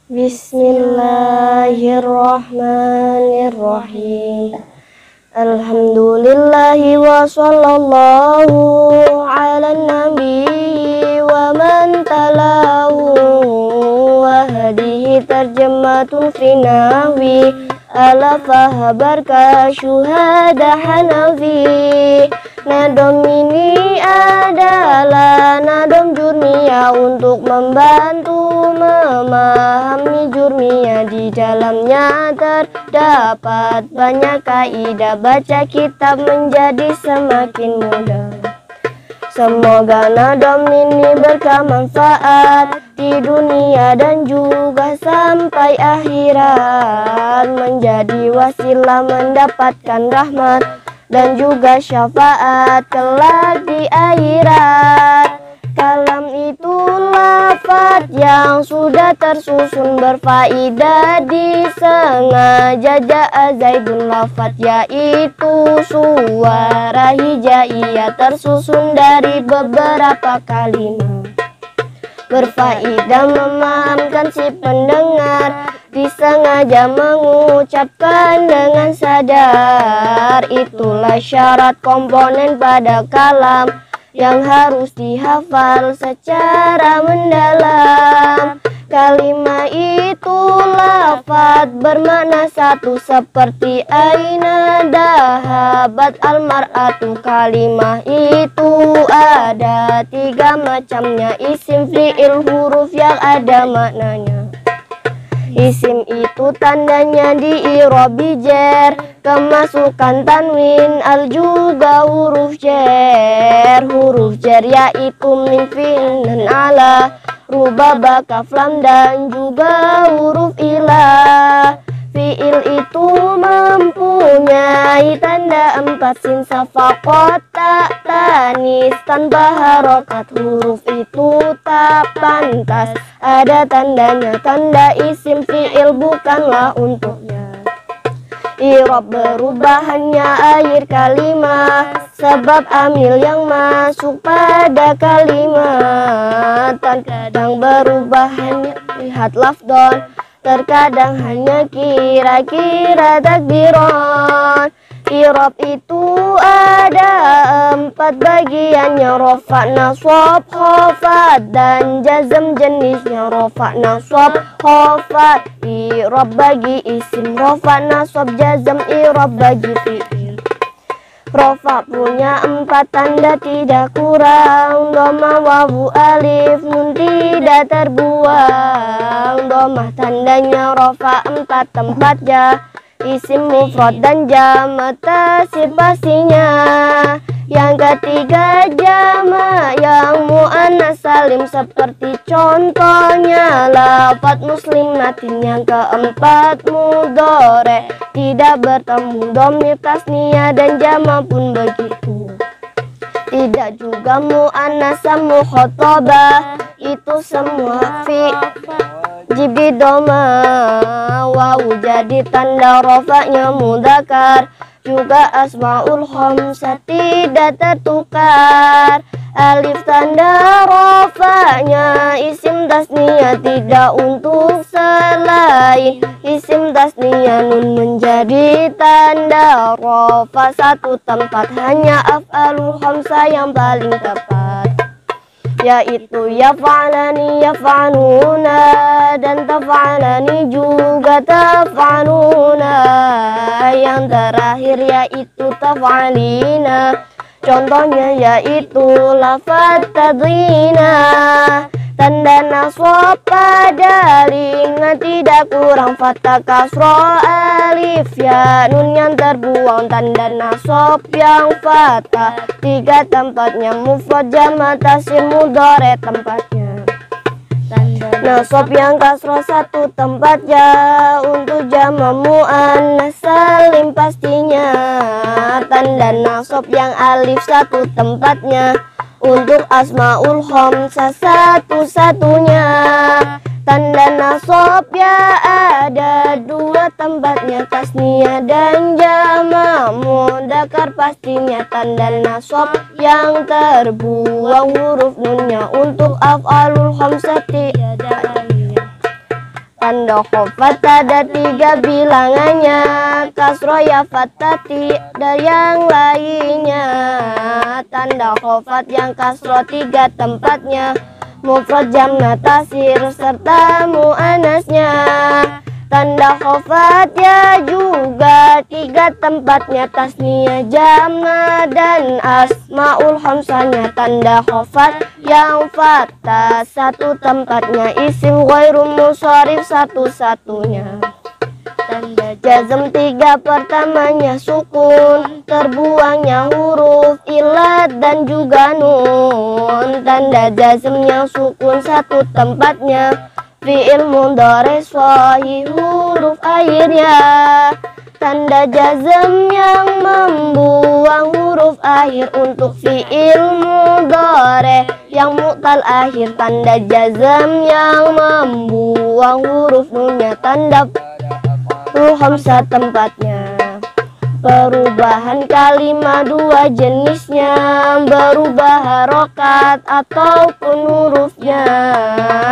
Bismillahirrahmanirrahim. Alhamdulillahi wa sallallahu ala nabi wa man talahu wa hadihi tarjamatun fi nahwi ala fahabarka syuhada hanafi. Nadom ini adalah nadom jurmiyah untuk membantu memahami jurmiyah. Di dalamnya terdapat banyak kaidah, baca kitab menjadi semakin mudah. Semoga nadom ini bermanfaat di dunia dan juga sampai akhirat, menjadi wasilah mendapatkan rahmat dan juga syafaat kelak di akhirat. Kalam itu lafaz yang sudah tersusun berfaedah, disengaja ja'a Zaidun lafaz yaitu suara hijaiyah tersusun dari beberapa kalimat berfaedah memahamkan si pendengar, disengaja mengucapkan dengan sadar. Itulah syarat komponen pada kalam yang harus dihafal secara mendalam. Kalimat itu lafaz bermakna satu seperti aina dahabat almar'atu. Kalimat itu ada tiga macamnya, isim, fi'il, huruf yang ada maknanya. Isim itu tandanya di i'rab jar, kemasukan tanwin, al juga huruf jar. Huruf jar yaitu min, fi'il, dan ala, rubaba, kaf, lam, dan juga huruf ilah. Fi'il itu mempunyai tanda 4, sin, safaqat, tak, tanis, tanpa harokat. Huruf itu tak pantas ada tandanya, tanda isim fi'il bukanlah untuknya. I'rab berubah hanya akhir kalimat, sebab amil yang masuk pada kalimat. Terkadang berubah hanya lihat lafdon, terkadang hanya kira-kira takdiron. I'rab itu ada 4 bagiannya, rofa, nasab, khafat, dan jazm. Jenisnya rofa, nasab, khafat. I'rab bagi isim, rofa, nasab, jazm. I'rab bagi fi'il. Rofa punya 4 tanda tidak kurang, dhamma, wawu, alif, nun tidak terbuang. Dhammah tandanya rofa 4 tempatnya, isim, mufrad, dan jamak tasir pastinya. Yang ketiga jamak yang muannas salim, seperti contohnya lafaz muslim natin. Yang keempat mudhari, tidak bertemu dhamir tasniyah, dan jamak pun begitu. Tidak juga muannas mukhatabah, itu semua fi jibi doma. Wawu jadi tanda rofaknya mudzakkar, juga asmaul khamsah tidak tertukar. Alif tanda rofaknya isim tasniyah, tidak untuk selain isim tasniyah. Nun menjadi tanda rofa 1 tempat, hanya af'alul khamsah yang paling tepat, yaitu yaf'alani, yaf'aluna, dan taf'alani juga taf'aluna. Yang terakhir yaitu taf'alina, contohnya yaitu lafaz tadhina. Tanda nasab pada lingga tidak kurang, fathah, kasroh, alif, ya, nun yang terbuang. Tanda nasab yang fathah 3 tempatnya, mufrad, jamak, tasir, mudhari tempatnya. Nasab yang kasroh 1 tempatnya, untuk jamak muannas salim pastinya. Tanda nasab yang alif 1 tempatnya, untuk asmaul khamsah satu-satunya. Tanda nasab ya ada 2 tempatnya, tasniyah dan jamak mudzakkar pastinya. Tanda nasab yang terbuang huruf nunnya, untuk af'alul khamsah tiada alifnya. Tanda khofat ada 3 bilangannya, kasroh ya fathah dan yang lainnya. Tanda khofat yang kasroh 3 tempatnya, mufrad jamna tasir serta muannasnya. Tanda khofat ya juga 3 tempatnya, tasniyah jamna dan asmaul khamsanya. Tanda khofat yang fathah 1 tempatnya, isim ghairu munsharif 1-1-nya. Tanda jazm 3 pertamanya sukun, terbuangnya huruf illat dan juga nun. Tanda jazm yang sukun 1 tempatnya, fi'il mudhari shahih huruf akhirnya. Tanda jazm yang membuang huruf akhir untuk fi'il mudhari yang mu'tal akhir. Tanda jazm yang membuang huruf nunnya, tanda hamzah tempatnya. Perubahan kalimat 2 jenisnya, berubah harokat ataupun hurufnya.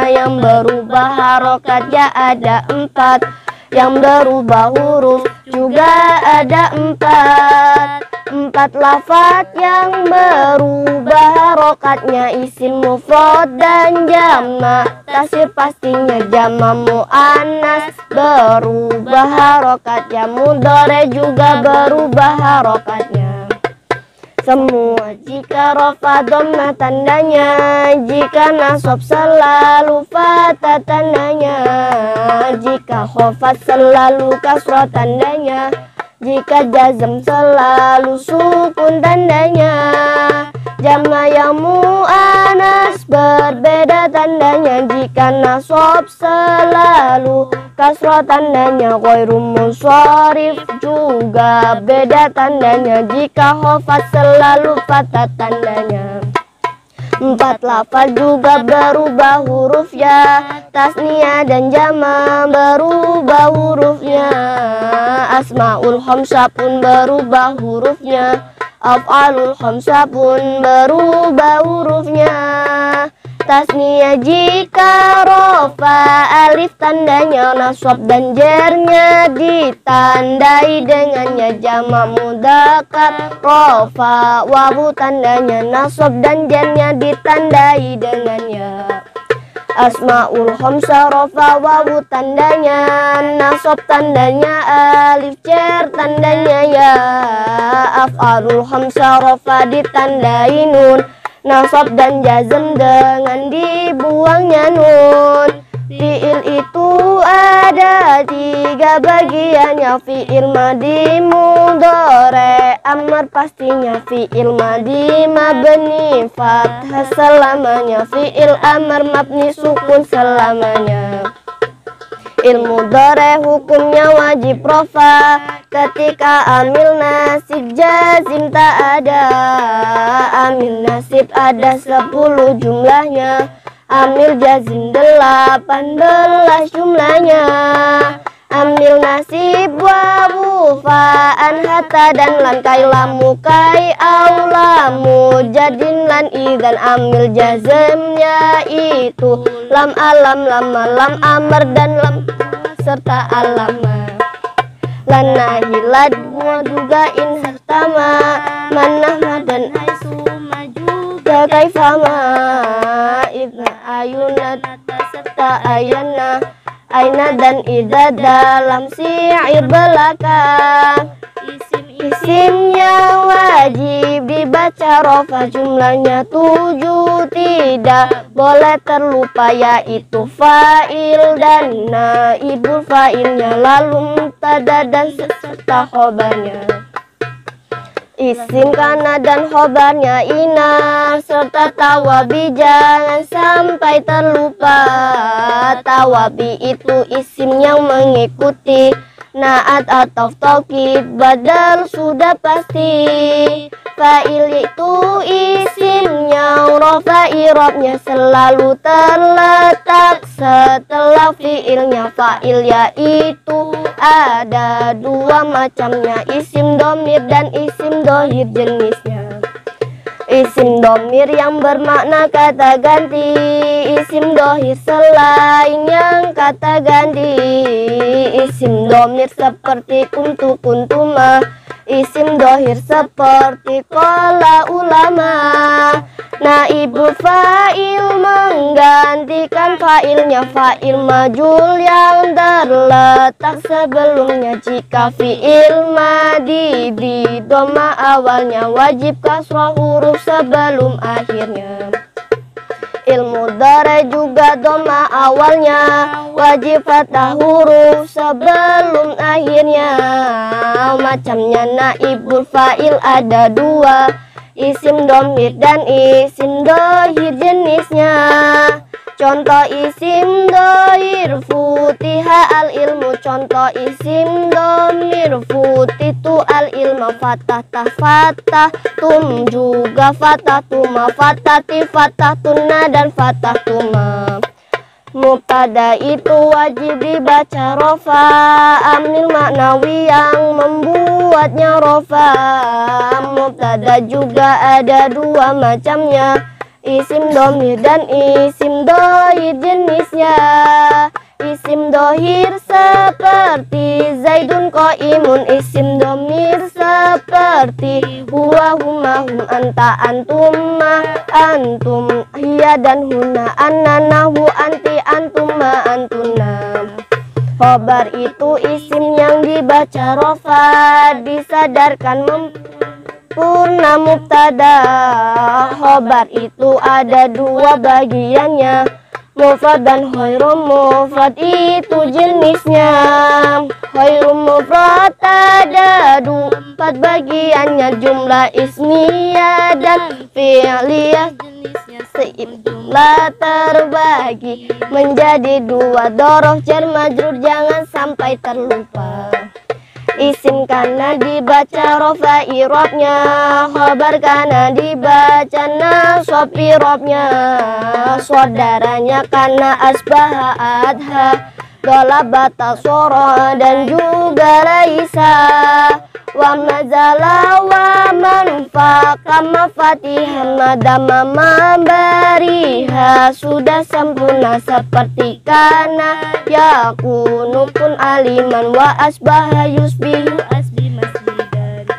Yang berubah harokatnya ada 4, yang berubah huruf juga ada 4. 4 lafaz yang berubah harokatnya, isim mufrad dan jamak tasir pastinya jama muannas. Berubah harokatnya mudhari juga berubah harokatnya. Semua jika rafa dhamma tandanya, jika nasab selalu fathah tandanya, jika khofat selalu kasrah tandanya, jika jazm selalu sukun tandanya. Jama yang mu'anas berbeda tandanya, jika nasab selalu kasrah tandanya, ghairu munsharif juga beda tandanya, jika khofat selalu fathah tandanya. 4 lafaz juga berubah hurufnya, tasniyah dan jama berubah hurufnya, asmaul khamsah pun berubah hurufnya, af'alul khamsah pun berubah hurufnya. Tasniyah jika rofa alif tandanya, nasab dan jernya ditandai dengannya, jama mudzakkar rofa wawu tandanya, nasab dan jernya ditandai dengannya. Asmaul khamsah rofa wawu tandanya, nasab tandanya alif, cer tandanya ya. Af'alul khamsah rofa ditandai nun, nasab dan jazm dengan dibuangnya nun. Fi'il itu ada 3 bagiannya, fi'il madhi mudhari amr pastinya, fi'il madhi mabni fathah selamanya, fi'il amr mabni sukun selamanya. Ilmu mudhari hukumnya wajib rafa ketika amil nasib jazim tak ada. Amil nasib ada 10 jumlahnya, amil jazim 18 jumlahnya. Amil nasib wawu fa'an hatta dan lan kai lamu kai au lamu jadin lan idan. Amil jazmnya itu lam alam lama lam amr dan lam serta alama. Lan nahilat juga in hartama manah dan aisuma juga kaifama. Idna ayuna serta ayana aina dan ida dalam syair belakang. Isimnya wajib dibaca rofa, jumlahnya 7 tidak boleh terlupa, yaitu fa'il dan naibul fa'ilnya, lalu mubtada dan serta khobarnya. Isim kana dan khobarnya ina serta tawabi jangan sampai terlupa. Tawabi itu isim yang mengikuti naat atau taukid, badal sudah pasti. Fa'il itu isim yang rofa i'rabnya selalu terletak setelah fi'ilnya. Fa'il yaitu ada 2 macamnya, isim domir dan isim dohir jenisnya. Isim domir yang bermakna kata ganti, isim dohir selain yang kata ganti. Isim domir seperti kuntu kuntuma, isim dohir seperti qala ulama. Naibul fa'il menggantikan fa'ilnya, fa'il majul yang terletak sebelumnya. Jika fi'il madi di doma awalnya, wajib kasroh huruf sebelum akhirnya. Ilmu mudhari juga doma awalnya, wajib fathah huruf sebelum akhirnya. Macamnya naibul fa'il ada dua, isim domir dan isim dohir jenisnya. Contoh isim dohir futiha al ilmu, contoh isim domir futitu al ilma. Fatah tah fatah tum juga fatah tuma, fatati fatah tuna dan fatah tuma. Mubtada itu wajib dibaca rofa, amil maknawi yang membuatnya rofa. Mubtada juga ada dua macamnya, isim domir dan isim dohir jenisnya. Isim dohir seperti Zaidun qaimun, isim domir seperti huwa huma hum anta antuma antum hiya dan huna anna nahu anti antuma antuna. Khobar itu isim yang dibaca rofa, disadarkan purna mubtada. Khobar itu ada dua bagiannya, mufrad dan khairum mufrad itu jenisnya. Khairum mufrad ada empat bagiannya, jumlah ismiyah dan fi'liyah jenisnya. Seimbang terbagi menjadi dua, dorof jar majrur jangan sampai terlupa. Isim kana dibaca rofa irobnya, khobar kana dibaca nasab irobnya. Saudaranya kana asbaha adha, dolabata soro dan juga laisa. Wa mazala wa manfaka mafatihan madama mabariha, sudah sempurna seperti kana yakunu pun aliman. Wa asbaha yusbihu asbi masjidan.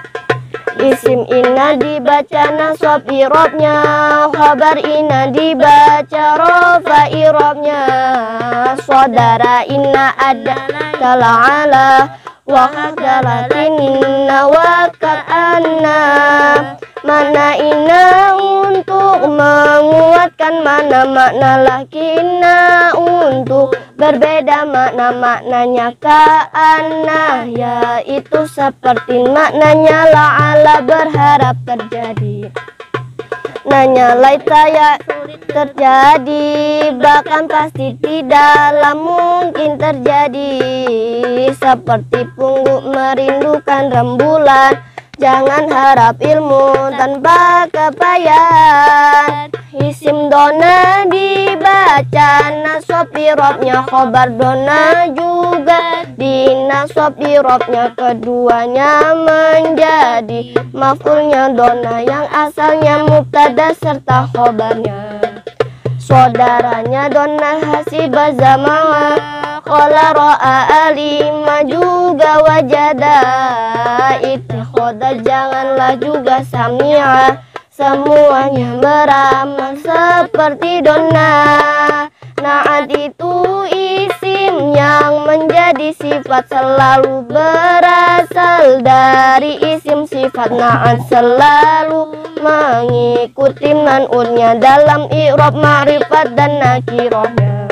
Isim inna dibaca nasab irobnya, khabar inna dibaca rofa irobnya. Saudara inna adalah tala'ala, wa khadalatin inna wa ka'anna. Mana inna untuk menguatkan, mana makna lakinna untuk berbeda makna. Maknanya ka'anna yaitu seperti, maknanya la'ala berharap terjadi. Nanya laita ya terjadi, bahkan pasti tidaklah mungkin terjadi. Seperti pungguk merindukan rembulan, jangan harap ilmu tanpa kepayahan. Isim dona dibaca nasab irobnya, khobar dona juga di nasab irobnya. Keduanya menjadi maf'ulnya dona yang asalnya mubtada serta khobarnya. Saudaranya dona hasibah zama'a, qala ro'a alima juga wajada. Ittikhoda janganlah juga sami'a, semuanya beramal seperti dona. Na'at itu isim yang menjadi sifat, selalu berasal dari isim sifat. Na'at selalu mengikuti man'utnya dalam i'rab ma'rifat dan nakirahnya.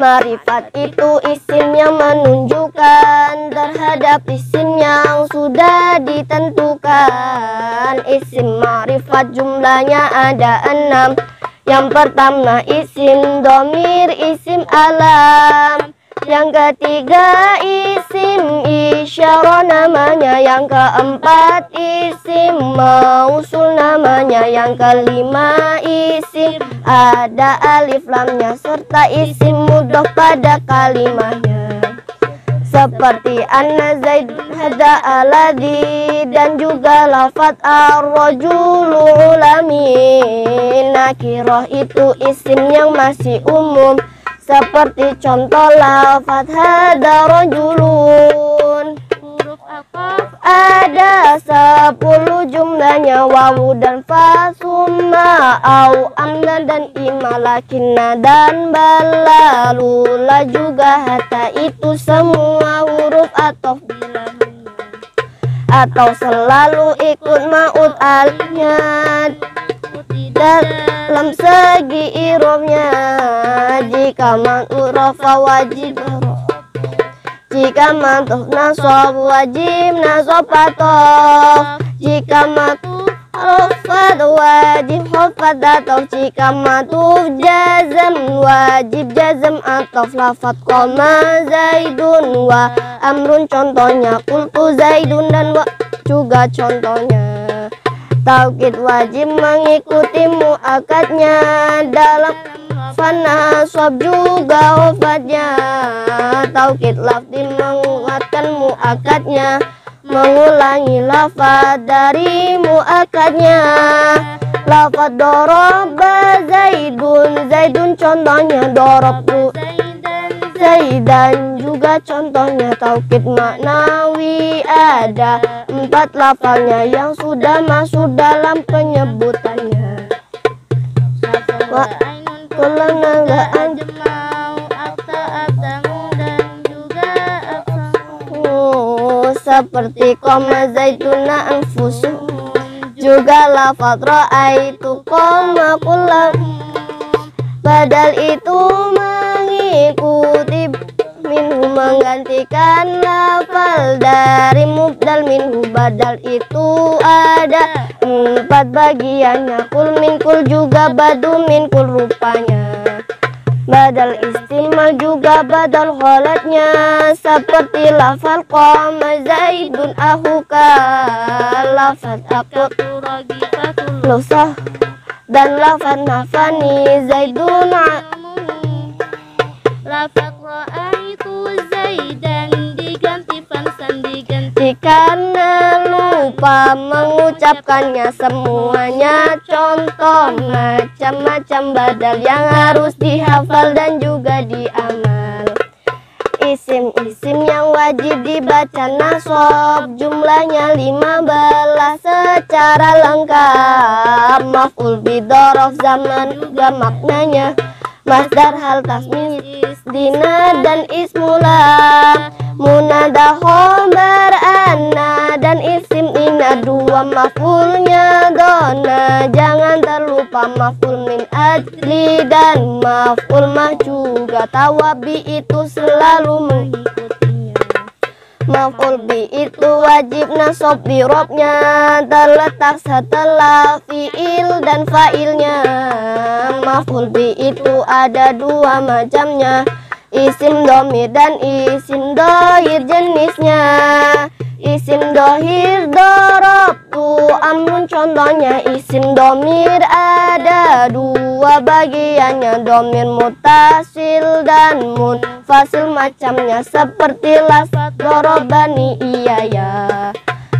Ma'rifat itu isim yang menunjukkan terhadap isim yang sudah ditentukan. Isim ma'rifat jumlahnya ada 6. Yang pertama isim domir, isim alam. Yang ketiga isim isyarah namanya. Yang keempat isim mausul namanya. Yang kelima isim ada alif lamnya serta isim mudhof pada kalimahnya. seperti anna zaid hada aladi, dan juga lafat ar-rajulu ulamin. Nakirah itu isim yang masih umum, seperti contoh lafat hada rajulun. Huruf aqaf Ada 10 jumlahnya, wawu dan fa, summa, au, amna dan ima, lakinna dan bala, lula juga hatta. Itu semua huruf atau selalu ikut ma'ud alifnya dalam segi irobnya. Jika ma'ud rafa wajib, jika ma'tuf nasab wajib nasab atof, jika ma'tuf hafad wajib hafad atof, jika ma'tuf jazam wajib jazam atof. Lafad qama zaidun wa amrun, contohnya qultu zaidun dan wa juga contohnya. Taukid wajib mengikuti mu'akadnya, dalam fana sob juga wafatnya. Taukid lafzi menguatkan mu'akadnya, mengulangi lafaz dari mu'akadnya. Lafaz doroba zaidun, zaidun contohnya, dorobu zaidan juga contohnya. Taukid maknawi ada 4 lafalnya yang sudah masuk dalam penyebutannya. Wa kulana ga'an seperti koma zaituna anfusu, juga lafaz ra'aitu koma kullam. Badal itu mengikuti minhu, menggantikan lafal dari mubdal minhu. Badal itu ada 4 bagiannya, kul min kul juga badu min kul rupanya. Badal istimal juga badal kholatnya, seperti lafal qama zaidun ahuka, lafal akut lusah, dan lafal nafani zaidun lafaz ra'aitu zaidan diganti fansan, diganti karena lupa mengucapkannya. Semuanya contoh macam-macam badal yang harus dihafal dan juga diamal. Isim-isim yang wajib dibaca nasab, jumlahnya 15 secara lengkap. Maf'ul bi dzaraf zaman juga maknanya masdar hal tasmis dina dan ismulam, munada khobar anna dan isim ina, 2 maf'ulnya dona. Jangan terlupa maf'ul min ajli dan maf'ul mah juga, tawabi itu selalu mengikutinya. Maf'ul bi itu wajib nasab di robnya, terletak setelah fi'il dan fa'ilnya. Maf'ul bi itu ada 2 macamnya, isim domir dan isim dohir jenisnya. Isim dohir dorobtu amrun, contohnya isim domir ada 2 bagiannya, domir mutasil dan munfasil. Macamnya seperti lafaz dorobani iya ya.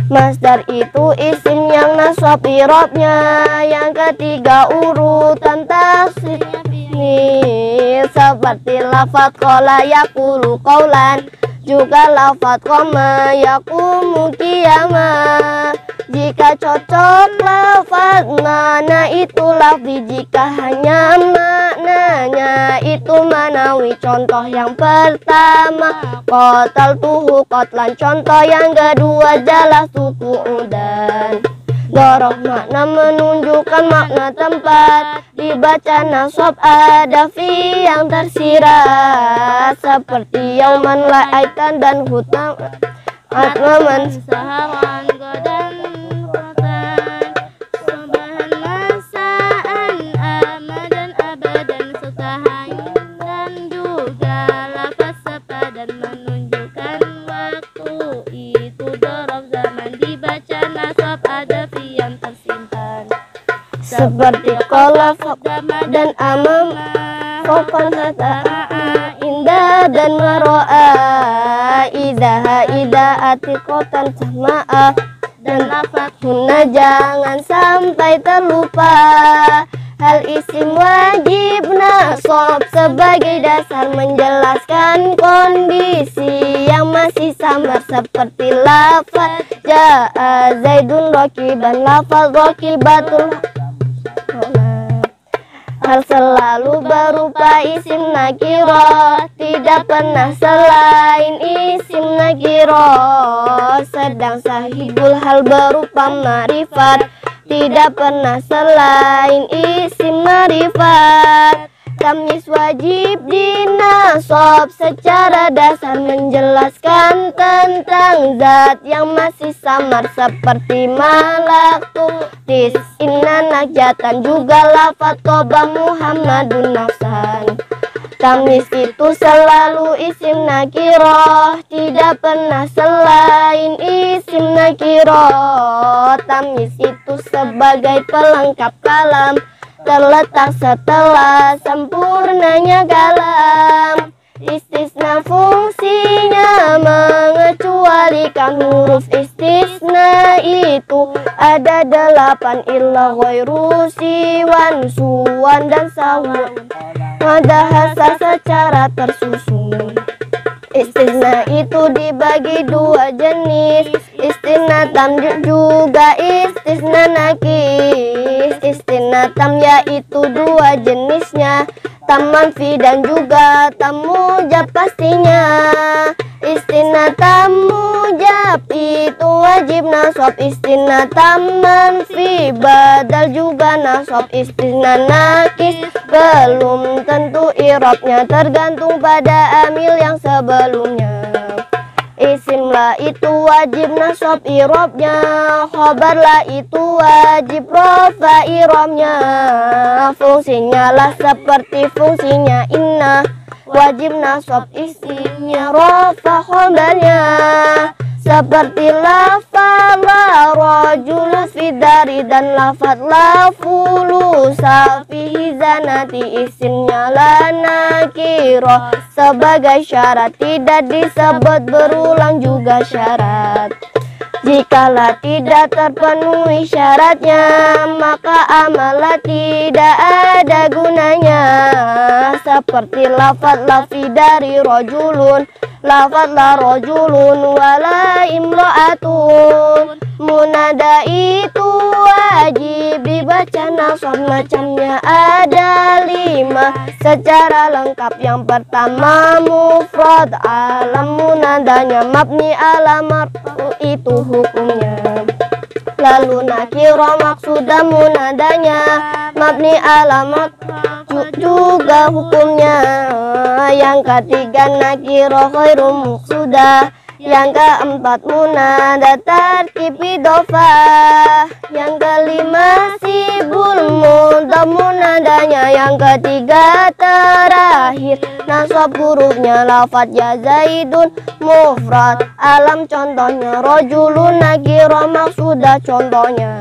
Masdar itu isim yang nasab irobnya, yang ketiga urutan tasrifnya fi'il, seperti lafaz qala yaqulu qaulan, juga lafaz qama yaqumu qiyama. Jika cocok lafaz mana itu lafzi, jika hanya maknanya itu manawi. Contoh yang pertama qataltuhu qatlan, contoh yang kedua jalastu qu'udan. Dorof makna menunjukkan makna tempat, dibaca nasab ada fi yang tersirat, seperti yauman la'aitan dan hutam atmaman sahawan godan kotan, sobahan masaan amadan abadan sutahain, dan juga lafaz sepadan menunjukkan waktu. Itu dorof zaman dibaca nasab ada fi yang tersimpan, seperti qala dan amam fokon hatta indah dan mero'a ida atiqotan jamaah dan lafaz hunna jangan sampai terlupa. Hal isim wajib nasab sebagai dasar menjelaskan kondisi yang masih samar seperti lafaz ja'a zaidun rakiban, lafaz rakibatul. Hal selalu berupa isim nakiro, tidak pernah selain isim nakiro. Sedang sahibul hal berupa ma'rifat, tidak pernah selain isim ma'rifat. Tamyiz wajib dinasab secara dasar menjelaskan tentang zat yang masih samar seperti malaktu tis inna najatan, juga lafaz toba Muhammadun nafsan. Tamyiz itu selalu isim nakiroh, tidak pernah selain isim nakiroh. Tamyiz itu sebagai pelengkap kalam, terletak setelah sempurnanya kalam. Istisna fungsinya mengecualikan huruf istisna itu ada 8, illa ghairu siwan suwan dan sawun. Madahasa secara tersusun. Istisna itu dibagi 2 jenis, istisna tam juga istisna nakis. Istisna tam yaitu 2 jenisnya, tam manfi dan juga tam mujab pastinya. Istisna tam mujab itu wajib nasab, istisna tam manfi badal juga nasab. Istisna nakis belum tentu i'rabnya, tergantung pada amil yang sebelumnya. Isim la itu wajib nasab i'rabnya, khobar la itu wajib rafa i'rabnya. Fungsinya lah seperti fungsinya inna, wajib nasab isimnya rafa khobarnya. Seperti lafaz la rajul fidari dan lafaz la fulusa fihi zanati, isimnya la nakiro sebagai syarat, tidak disebut berulang juga syarat. Jikalau tidak terpenuhi syaratnya, maka amalah tidak ada gunanya. Seperti lafaz la fidari rajulun, lafaz la rajulun wala imra'atun. Munada itu wajib dibaca nasab, macamnya ada 5 secara lengkap. Yang pertama mufrad, alam munadanya mabni ala marfu itu hukumnya. Lalu nakiro maksudah munadanya mabni ala marfu juga hukumnya. Yang ketiga nakiro khairu maksudah. Yang keempat munada tarkib idhofah. Yang kelima sibul mudhaf munadanya. Yang ketiga terakhir nasab hurufnya lafaz ya zaidun mufrad, alam contohnya rajulun nakiro maksudah contohnya.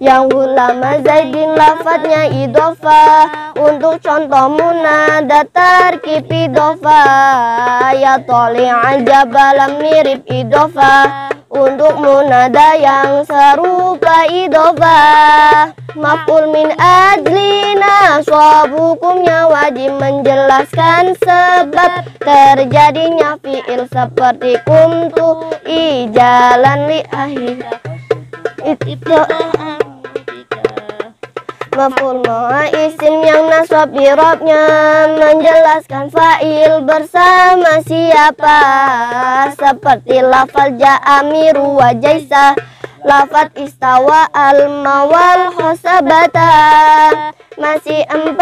Yang ulama zaidin lafadznya idhofah, untuk contoh munada tarkib idhofah. Ya toli'a jabalan mirip idhofah, untuk munada yang serupa idhofah. Maf'ul min ajli nasab, hukumnya wajib menjelaskan sebab terjadinya fi'il seperti kumtu ijalan li akhir. Maf'ul ma isim yang nasab i'rabnya menjelaskan fa'il bersama siapa, seperti lafaz ja'a miru wa jaisa, lafaz istawa al-mawal khosabata. Masih 4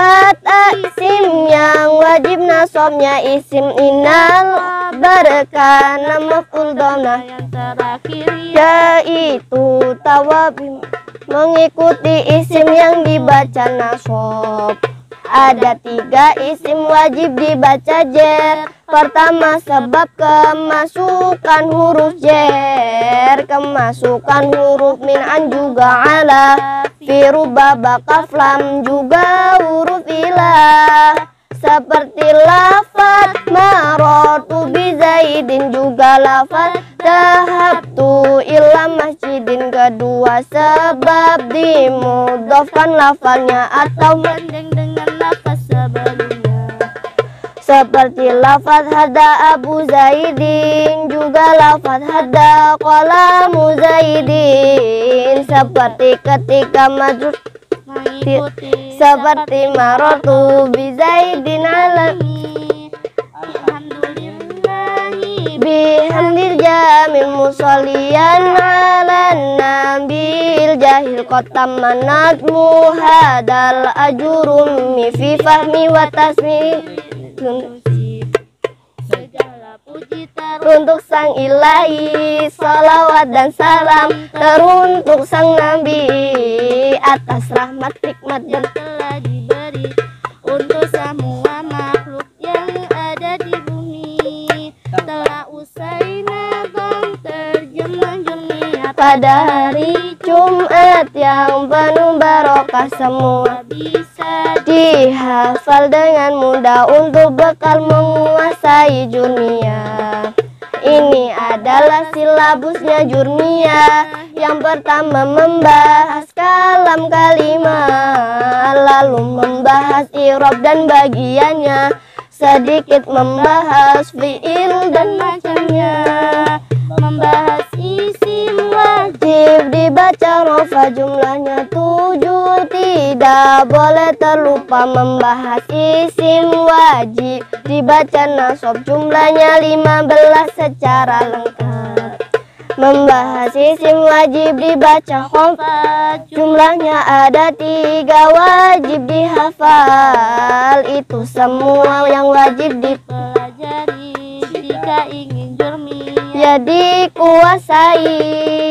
isim yang wajib nasabnya isim inal berkana maf'ul dhamma yang terakhir yaitu tawabim mengikuti isim yang dibaca nasab. Ada 3 isim wajib dibaca jer. Pertama sebab kemasukan huruf jer, kemasukan huruf min an juga ala, fi rubba bakaf lam juga huruf ilah. seperti lafaz marotu bi Zaidin, juga lafaz dhahabtu ila masjidin. Kedua sebab dimudhofkan lafalnya atau Banding dengan lafaz sebelumnya. seperti lafaz hada Abu Zaidin, juga lafaz hada qalamu Zaidin. Seperti ketika majrur Mengikuti seperti marotu bi Zaidin ala alhamdulillahi bihamdil jamil musollian ala nabil jahil kota manat muhadal ajurum fi fahmi wa tasmi. segala puji Untuk sang ilahi, salawat dan salam teruntuk sang nabi, atas rahmat, hikmat dan telah diberi untuk semua makhluk yang ada di bumi. Telah usai nazam terjemah dunia pada hari Jumat yang penuh barokah, semua bisa dihafal dengan mudah untuk bekal menguasai dunia. Ini adalah silabusnya Jurmiyah. Yang pertama membahas kalam kalimah, lalu membahas i'rab dan bagiannya, sedikit membahas fi'il dan macamnya, membahas isim wajib wajib dibaca rofa jumlahnya 7, tidak boleh terlupa membahas isim wajib dibaca nasab jumlahnya 15 secara lengkap. Membahas isim wajib dibaca khofa jumlahnya ada 3, wajib dihafal itu semua yang wajib pelajari jika ingin Jurmiyah ya dikuasai.